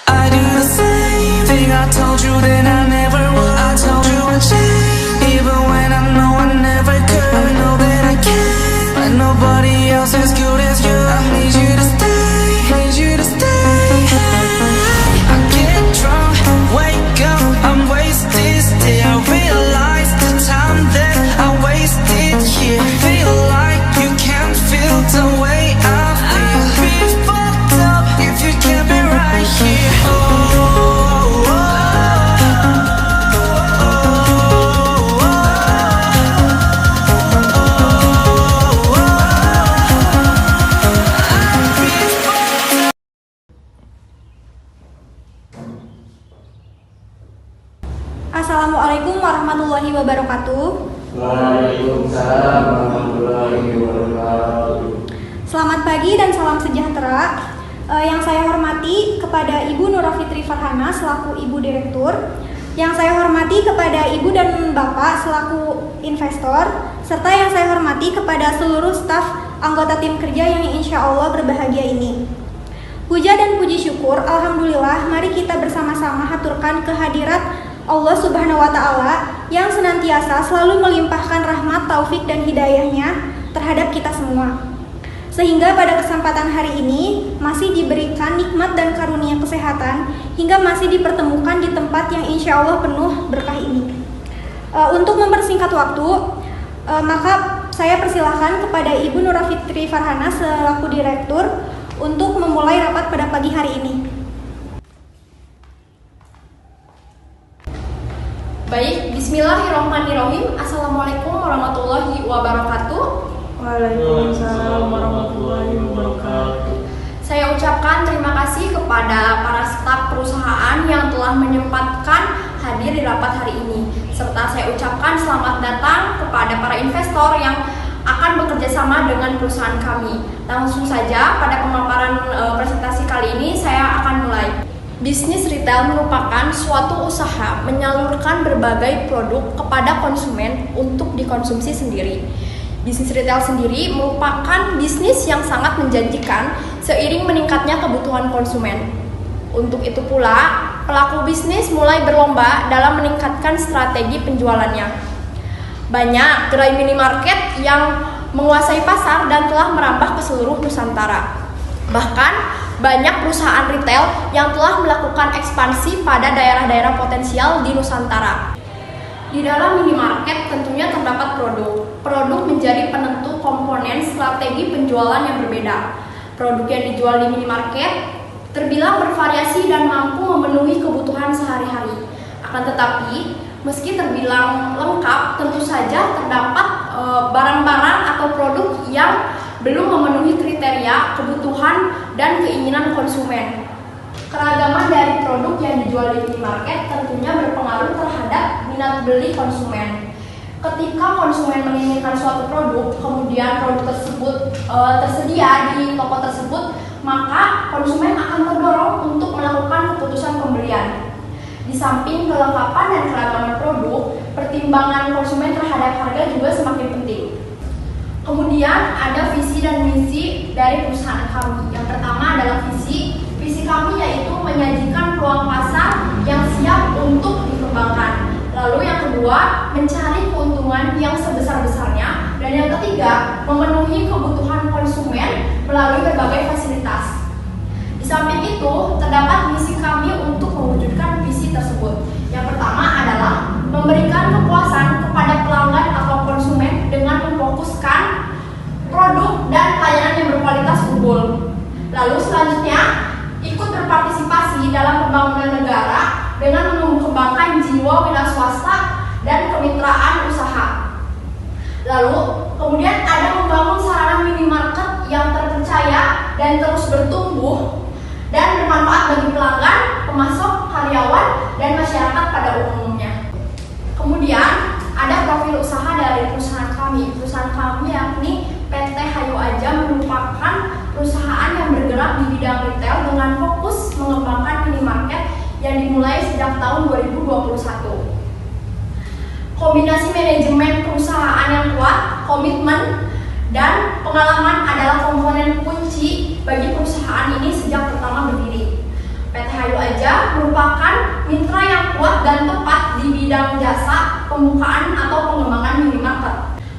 I do the same thing I told you that I never would. I told you I'd change, even when I know I never could. I know that I can, but nobody else as good as you. I need you to stay, need you to stay. I get drunk, wake up, I'm wasted still. I realize the time that I wasted here. Feel like you can't feel the way I feel. I'd be fucked up if you kept me right here. Assalamualaikum warahmatullahi wabarakatuh. Waalaikumsalam warahmatullahi wabarakatuh. Selamat pagi dan salam sejahtera. Yang saya hormati kepada Ibu Nurah Fitri Farhana selaku Ibu Direktur, yang saya hormati kepada Ibu dan Bapak selaku investor, serta yang saya hormati kepada seluruh staf anggota tim kerja yang insya Allah berbahagia ini. Puja dan puji syukur, alhamdulillah, mari kita bersama-sama haturkan kehadirat Allah Subhanahu wa Ta'ala yang senantiasa selalu melimpahkan rahmat, taufik, dan hidayahnya terhadap kita semua. Sehingga pada kesempatan hari ini masih diberikan nikmat dan karunia kesehatan hingga masih dipertemukan di tempat yang insya Allah penuh berkah ini. Untuk mempersingkat waktu, maka saya persilahkan kepada Ibu Nurah Fitri Farhana selaku Direktur untuk memulai rapat pada pagi hari ini. Baik, bismillahirrahmanirrahim. Assalamualaikum warahmatullahi wabarakatuh. Waalaikumsalam warahmatullahi wabarakatuh. Saya ucapkan terima kasih kepada para staf perusahaan yang telah menyempatkan hadir di rapat hari ini. Serta saya ucapkan selamat datang kepada para investor yang akan bekerja sama dengan perusahaan kami. Langsung saja pada pemaparan presentasi kali ini saya akan mulai. Bisnis retail merupakan suatu usaha menyalurkan berbagai produk kepada konsumen untuk dikonsumsi sendiri. Bisnis retail sendiri merupakan bisnis yang sangat menjanjikan seiring meningkatnya kebutuhan konsumen. Untuk itu pula, pelaku bisnis mulai berlomba dalam meningkatkan strategi penjualannya. Banyak gerai minimarket yang menguasai pasar dan telah merambah ke seluruh Nusantara. Bahkan, banyak perusahaan retail yang telah melakukan ekspansi pada daerah-daerah potensial di Nusantara. Di dalam minimarket tentunya terdapat produk. Produk menjadi penentu komponen strategi penjualan yang berbeda. Produk yang dijual di minimarket terbilang bervariasi dan mampu memenuhi kebutuhan sehari-hari. Akan tetapi, meski terbilang lengkap, tentu saja terdapat barang-barang atau produk yang belum memenuhi kriteria, kebutuhan, dan keinginan konsumen. Keragaman dari produk yang dijual di minimarket tentunya berpengaruh terhadap minat beli konsumen. Ketika konsumen menginginkan suatu produk, kemudian produk tersebut tersedia di toko tersebut, maka konsumen akan terdorong untuk melakukan keputusan pembelian. Di samping kelengkapan dan keragaman produk, pertimbangan konsumen terhadap harga juga semakin penting. Kemudian ada visi dan misi dari perusahaan kami. Yang pertama adalah visi. Visi kami yaitu menyajikan peluang pasar yang siap untuk dikembangkan. Lalu yang kedua, mencari keuntungan yang sebesar-besarnya. Dan yang ketiga, memenuhi kebutuhan konsumen melalui berbagai fasilitas. Di samping itu, terdapat misi kami untuk mewujudkan visi tersebut. Yang pertama adalah memberikan kepuasan kepada pelanggan atau konsumen dengan memfokuskan produk dan layanan yang berkualitas unggul. Lalu selanjutnya, ikut berpartisipasi dalam pembangunan negara dengan mengembangkan jiwa wira swasta dan kemitraan usaha. Lalu kemudian ada membangun sarana minimarket yang terpercaya dan terus bertumbuh dan bermanfaat bagi pelanggan, pemasok, karyawan, dan masyarakat pada umumnya. Kemudian ada profil usaha dari perusahaan kami. Perusahaan kami yakni PT Hayu Aja merupakan perusahaan yang bergerak di bidang retail dengan fokus mengembangkan minimarket yang dimulai sejak tahun 2021. Kombinasi manajemen perusahaan yang kuat, komitmen, dan pengalaman adalah komponen kunci bagi perusahaan ini sejak pertama berdiri. PT Hayu Aja kuat dan tepat di bidang jasa, pembukaan atau pengembangan minimarket.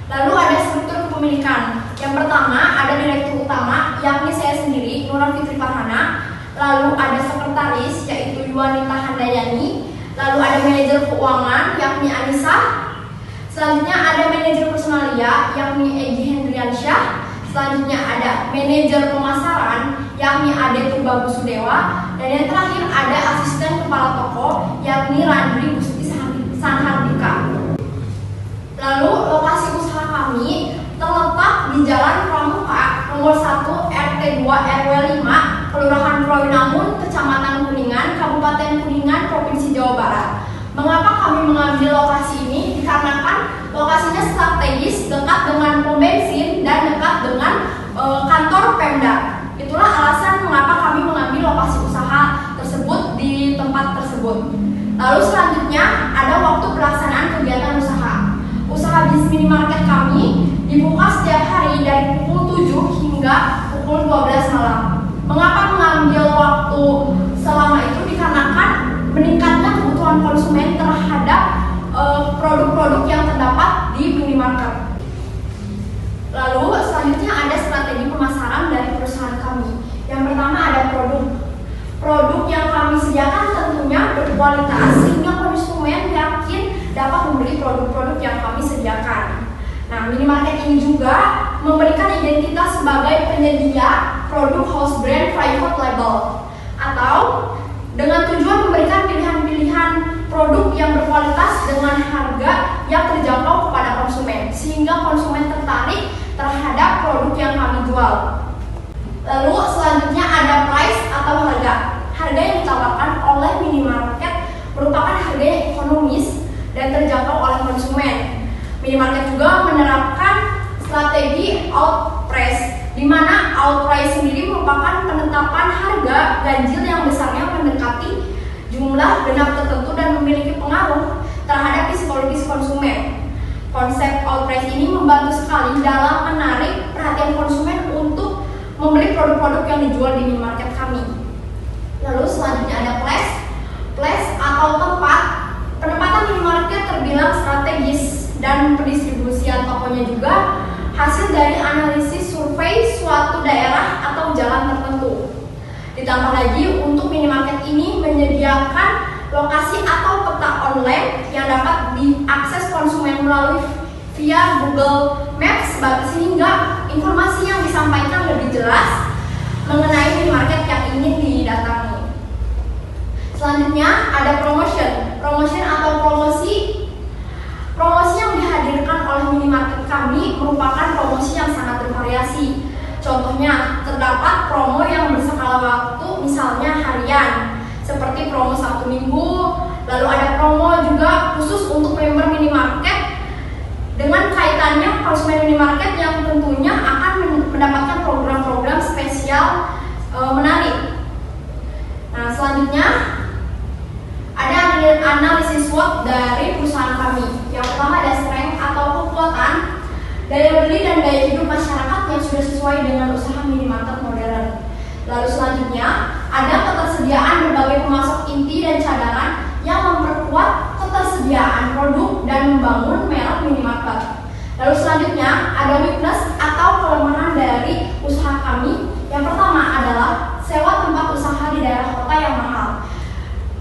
Lalu ada struktur kepemilikan. Yang pertama ada direktur utama, yakni saya sendiri, Nura Fitri Farhana. Lalu ada sekretaris, yaitu Yuanita Handayani. Lalu ada manajer keuangan, yakni Anissa. Selanjutnya ada manajer personalia, yakni Egy Hendriansyah. Selanjutnya ada manajer pemasaran, yakni Ade Purbabusudewa. Dan yang terakhir ada asisten kepala toko, yakni Randri Gusti Sanhardika. Lalu lokasi usaha kami terletak di Jalan Pramuka nomor 1 RT 2 RW 5 Kelurahan Prawinangun, Kecamatan Kuningan, Kabupaten Kuningan, Provinsi Jawa Barat. Mengapa kami mengambil lokasi ini? Dikarenakan lokasinya strategis, dekat dengan pom bensin dan dekat dengan kantor Pemda. Itulah alasan mengapa kami mengambil lokasi usaha tersebut di tempat tersebut. Lalu selanjutnya ada waktu pelaksanaan kegiatan usaha. Usaha bisnis minimarket kami dibuka setiap hari dari pukul 7 hingga pukul 12 malam. Mengapa mengambil waktu selama itu? Dikarenakan meningkatnya kebutuhan konsumen terhadap produk-produk yang terdapat di minimarket. Lalu selanjutnya ada strategi pemasaran dari perusahaan kami. Yang pertama ada produk. Produk yang kami sediakan tentunya berkualitas sehingga konsumen yakin dapat membeli produk-produk yang kami sediakan. Nah, minimarket ini juga memberikan identitas sebagai penyedia produk house brand private label atau dengan tujuan memberikan pilihan-pilihan produk yang berkualitas dengan harga yang terjangkau kepada konsumen sehingga konsumen tertarik terhadap produk yang kami jual. Lalu selanjutnya ada price atau harga. Harga yang ditawarkan oleh minimarket merupakan harga yang ekonomis dan terjangkau oleh konsumen. Minimarket juga menerapkan strategi outprice, di mana outprice sendiri merupakan penetapan harga ganjil yang besarnya mendekati jumlah genap tertentu dan memiliki pengaruh terhadap psikologis konsumen. Konsep outprice ini membantu sekali dalam menarik perhatian konsumen untuk membeli produk-produk yang dijual di minimarket kami. Lalu selanjutnya ada place atau tempat. Penempatan minimarket terbilang strategis dan pendistribusian tokonya juga hasil dari analisis survei suatu daerah atau jalan tertentu. Ditambah lagi untuk minimarket ini menyediakan lokasi atau peta online yang dapat diakses konsumen melalui via Google Maps sehingga informasi yang disampaikan lebih jelas mengenai minimarket yang ingin didatangi. Selanjutnya ada promotion atau promosi. Promosi yang dihadirkan oleh minimarket kami merupakan promosi yang sangat bervariasi. Contohnya terdapat promo yang berskala waktu, misalnya harian, seperti promo Sabtu Minggu. Lalu ada promo juga khusus untuk member minimarket dengan kaitannya konsumen minimarket yang tentunya akan mendapatkan program-program spesial menarik. Nah, selanjutnya ada analisis SWOT dari perusahaan kami. Yang pertama ada strength atau kekuatan, daya beli dan daya hidup masyarakat yang sudah sesuai dengan usaha minimarket modern. Lalu selanjutnya ada ketersediaan berbagai pemasok inti dan cadangan yang memperkuat ketersediaan produk dan membangun merek minimarket. Lalu selanjutnya ada weakness atau kelemahan dari usaha kami. Yang pertama adalah sewa tempat usaha di daerah kota yang mahal.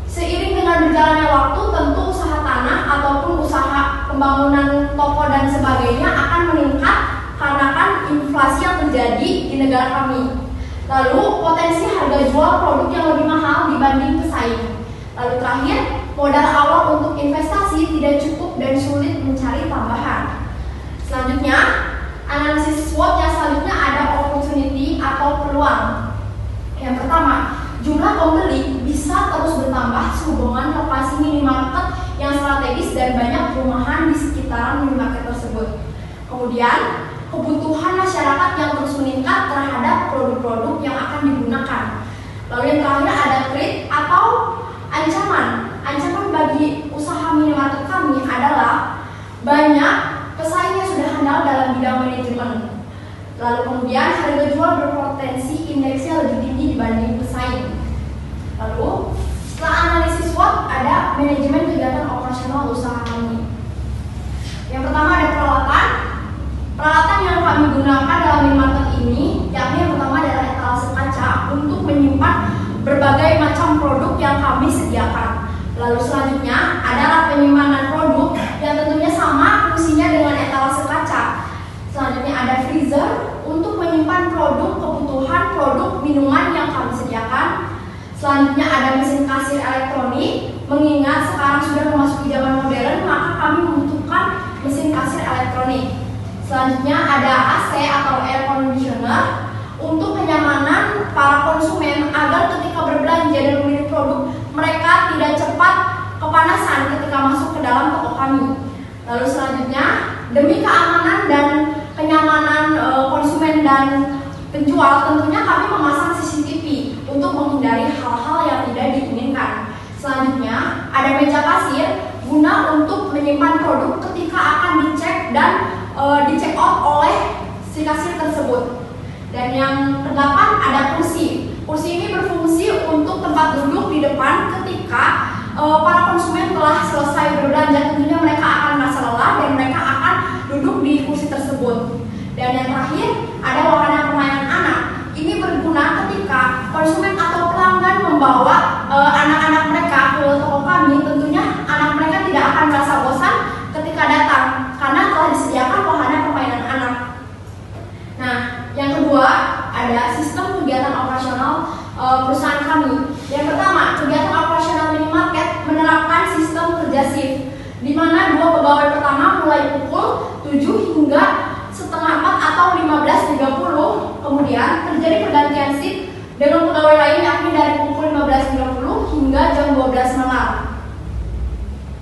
Seiring dengan berjalannya waktu, tentu usaha tanah ataupun usaha pembangunan toko dan sebagainya akan meningkat karena kan inflasi yang terjadi di negara kami. Lalu potensi harga jual produk yang lebih mahal dibanding pesaing. Lalu terakhir, modal awal untuk investasi tidak cukup dan sulit mencari tambahan. Selanjutnya, analisis SWOT yang selanjutnya ada opportunity atau peluang. Yang pertama, jumlah pembeli bisa terus bertambah sehubungan lokasi minimarket yang strategis dan banyak perumahan di sekitaran minimarket tersebut. Kemudian, kebutuhan masyarakat yang terus meningkat terhadap produk-produk yang akan digunakan. Lalu yang terakhir ada threat atau ancaman. Ancaman bagi usaha minimarket kami adalah banyak pesaing yang sudah handal dalam bidang manajemen. Lalu kemudian harga jual berpotensi indeksnya lebih tinggi dibanding pesaing. Lalu setelah analisis SWOT ada manajemen kegiatan operasional usaha kami. Yang pertama ada peralatan. Peralatan yang kami gunakan dalam minimarket ini, yakni yang pertama adalah etalase kaca untuk menyimpan berbagai macam produk yang kami sediakan. Lalu selanjutnya adalah penyimpanan produk yang tentunya sama fungsinya dengan etalase kaca. Selanjutnya ada freezer untuk menyimpan produk kebutuhan produk minuman yang kami sediakan. Selanjutnya ada mesin kasir elektronik. Mengingat sekarang sudah memasuki zaman modern, maka kami membutuhkan mesin kasir elektronik. Selanjutnya ada AC atau air conditioner untuk kenyamanan para konsumen agar ketika berbelanja dan memilih produk mereka tidak cepat kepanasan ketika masuk ke dalam toko kami. Lalu selanjutnya demi keamanan dan kenyamanan konsumen dan penjual, tentunya kami memasang CCTV untuk menghindari hal-hal yang tidak diinginkan. Selanjutnya ada meja kasir guna untuk menyimpan produk ketika akan dicek dan di-check out oleh si kasir tersebut. Dan yang kedelapan ada kursi. Kursi ini berfungsi untuk tempat duduk di depan ketika para konsumen telah selesai berbelanja. Tentunya mereka akan merasa lelah dan mereka akan duduk di kursi tersebut. Dan yang terakhir ada wahana permainan anak. Ini berguna ketika konsumen atau pelanggan membawa anak-anak mereka ke toko kami. Tentunya anak mereka tidak akan merasa bosan ketika datang karena telah disediakan wahana permainan anak. Nah, yang kedua ada sistem kegiatan operasional perusahaan kami. Yang pertama, kegiatan operasional minimarket menerapkan sistem kerja shift, di mana 2 pegawai pertama mulai pukul 7 hingga setengah 4 atau 15.30. Kemudian terjadi pergantian shift dengan pegawai lain yakni dari pukul 15.30 hingga jam 12 malam.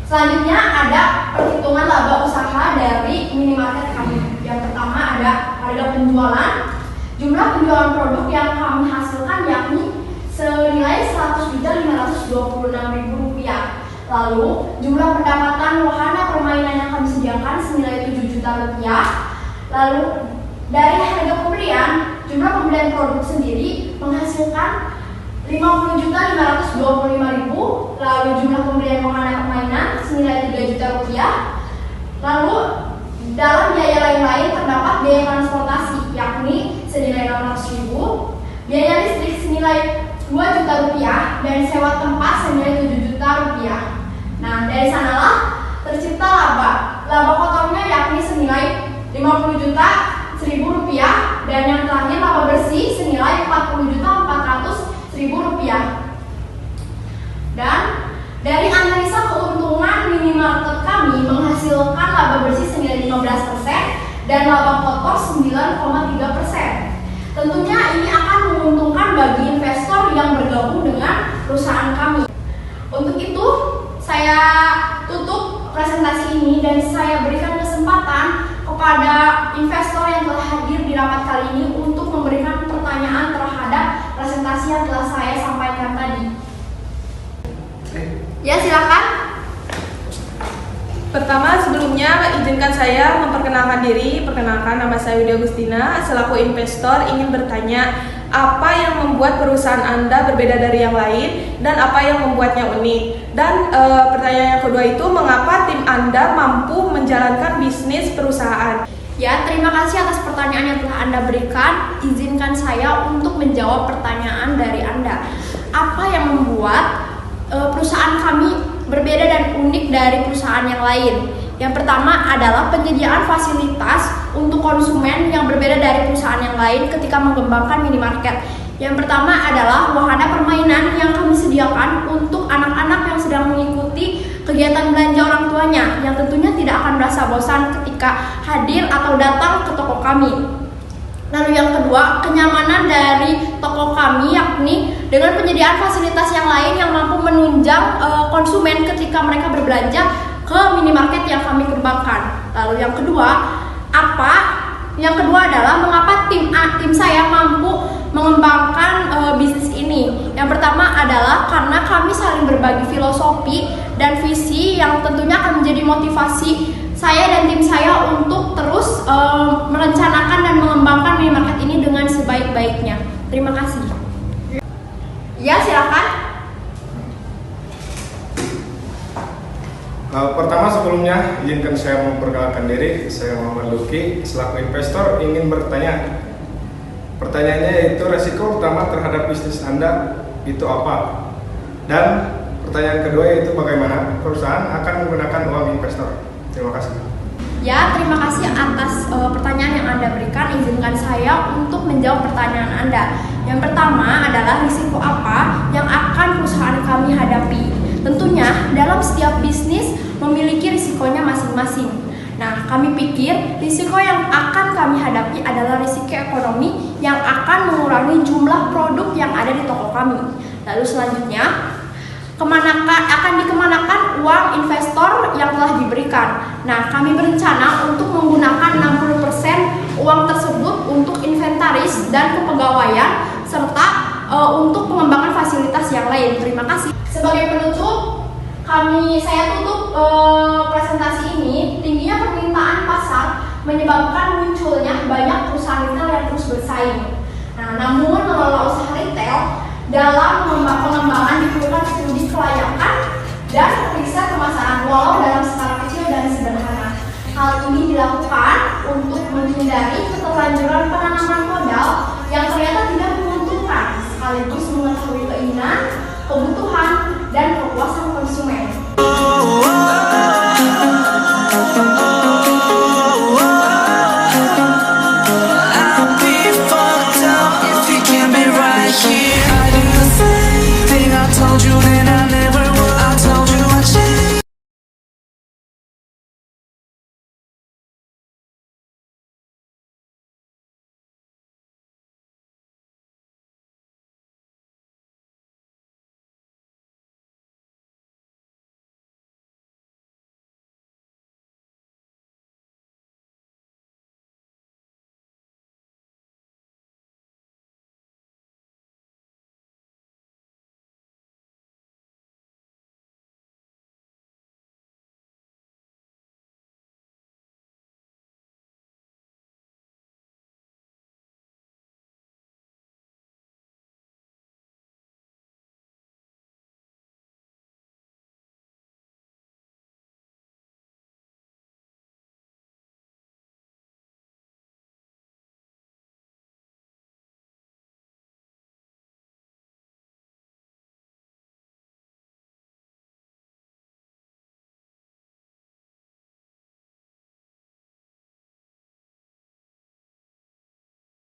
Selanjutnya ada perhitungan laba usaha dari minimarket kami. Yang pertama ada harga penjualan. Jumlah penjualan produk yang kami hasilkan yakni senilai Rp100.526.000. Lalu jumlah pendapatan wahana permainan yang kami sediakan senilai Rp7 juta. Lalu dari harga pembelian, jumlah pembelian produk sendiri menghasilkan Rp50.525.000. Lalu jumlah pembelian wahana permainan senilai Rp3 juta. Lalu dalam biaya lain-lain terdapat biaya transportasi yakni senilai Rp600.000, biaya listrik senilai Rp2 juta dan sewa tempat senilai Rp7 juta. Nah, dari sanalah tercipta laba. Laba kotornya yakni senilai Rp50.100.000 dan yang terakhir laba bersih senilai Rp40.400.000. Dan dari analisa keuntungan minimarket kami menghasilkan laba bersih senilai 15% dan laba kotor 9,3%. Tentunya ini akan menguntungkan bagi investor yang bergabung dengan perusahaan kami. Untuk itu, saya tutup presentasi ini dan saya berikan kesempatan kepada investor yang telah hadir di rapat kali ini untuk memberikan pertanyaan terhadap presentasi yang telah saya sampaikan tadi. Ya, silakan. Pertama, sebelumnya izinkan saya memperkenalkan diri. Perkenalkan, nama saya Widya Agustina. Selaku investor ingin bertanya, apa yang membuat perusahaan Anda berbeda dari yang lain dan apa yang membuatnya unik? Dan pertanyaan yang kedua itu, mengapa tim Anda mampu menjalankan bisnis perusahaan? Ya, terima kasih atas pertanyaan yang telah Anda berikan. Izinkan saya untuk menjawab pertanyaan dari Anda. Apa yang membuat perusahaan kami berbeda dan unik dari perusahaan yang lain? Yang pertama adalah penyediaan fasilitas untuk konsumen yang berbeda dari perusahaan yang lain ketika mengembangkan minimarket. Yang pertama adalah wahana permainan yang kami sediakan untuk anak-anak yang sedang mengikuti kegiatan belanja orang tuanya, yang tentunya tidak akan merasa bosan ketika hadir atau datang ke toko kami. Lalu yang kedua, kenyamanan dari toko kami yakni dengan penyediaan fasilitas yang lain yang mampu menunjang konsumen ketika mereka berbelanja ke minimarket yang kami kembangkan. Lalu yang kedua, adalah mengapa tim saya mampu mengembangkan bisnis ini. Yang pertama adalah karena kami saling berbagi filosofi dan visi yang tentunya akan menjadi motivasi saya dan tim saya untuk terus merencanakan dan mengembangkan minimarket ini dengan sebaik-baiknya. Terima kasih. Ya, silakan. Pertama sebelumnya izinkan saya memperkenalkan diri. Saya Muhammad Luki, selaku investor ingin bertanya. Pertanyaannya yaitu resiko utama terhadap bisnis Anda itu apa? Dan pertanyaan kedua yaitu bagaimana perusahaan akan menggunakan uang investor. Terima kasih. Ya, terima kasih atas pertanyaan yang Anda berikan. Izinkan saya untuk menjawab pertanyaan Anda. Yang pertama adalah risiko apa yang akan perusahaan kami hadapi. Tentunya dalam setiap bisnis memiliki risikonya masing-masing. Nah, kami pikir risiko yang akan kami hadapi adalah risiko ekonomi yang akan mengurangi jumlah produk yang ada di toko kami. Lalu selanjutnya, akan dikemanakan uang investor yang telah diberikan. Nah, kami berencana untuk menggunakan 60% uang tersebut untuk inventaris dan kepegawaian serta untuk pengembangan fasilitas yang lain. Terima kasih. Sebagai penutup, saya tutup presentasi ini. Tingginya permintaan pasar menyebabkan munculnya banyak perusahaan retail yang terus bersaing. Nah, namun mengelola usaha retail dalam pengembangan diperlukan studi kelayakan dan periksa pemasaran walau dalam skala kecil dan sederhana. Hal ini dilakukan untuk menghindari keterlanjuran penanaman modal yang ternyata tidak menguntungkan, sekaligus mengetahui keinginan, kebutuhan, dan kepuasan konsumen. I'll be fucked up if you can't be right here. I do the same thing I told you.